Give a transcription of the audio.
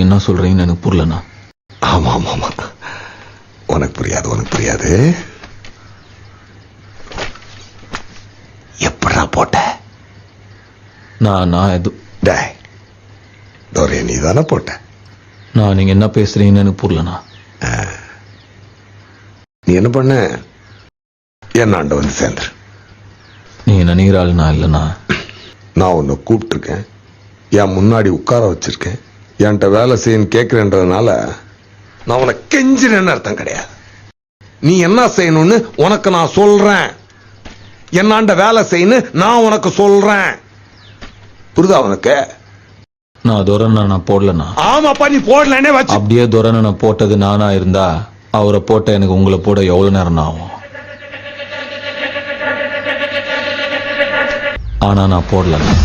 நீங்க என்ன சொல்றீங்கன்னு எனக்கு புரியலண்ணா. ஆமா ஆமா ஆமா, உனக்கு புரியாது. எப்படா போட்ட? நான் எது டேய், தோரே நீ தானே போட்ட? நான் நீங்க என்ன பேசுறீங்கன்னு எனக்கு புரியலண்ணா. நீ என்ன பண்ண? என்னாண்ட வந்து சேர்ந்துரு. நீங்க நினைக்கிறாள் நான் இல்லைண்ணா. நான் உன்னை கூப்பிட்டுருக்கேன், என் முன்னாடி உட்கார வச்சிருக்கேன், என்கிட்ட வேலை செய்யன்னு கேட்கிறேன்றதுனால நான் உனக்கு கெஞ்சிறேன்னு அர்த்தம் கிடையாது. நீ என்ன செய்யணும்னு உனக்கு நான் சொல்றேன், என்னாண்ட வேலை செய்யணும் நான் உனக்கு சொல்றேன். புரியுதா உனக்கு? நான் துரனை நான் போடலண்ணா. ஆமாப்பா, நீ போடலனே வச்சு. அப்படியே துரனை நான் போட்டது நானா இருந்தா அவரை போட்ட எனக்கு உங்களை போட எவ்வளவு நேரம் ஆகும்? ஆனா நான் போடலண்ணா.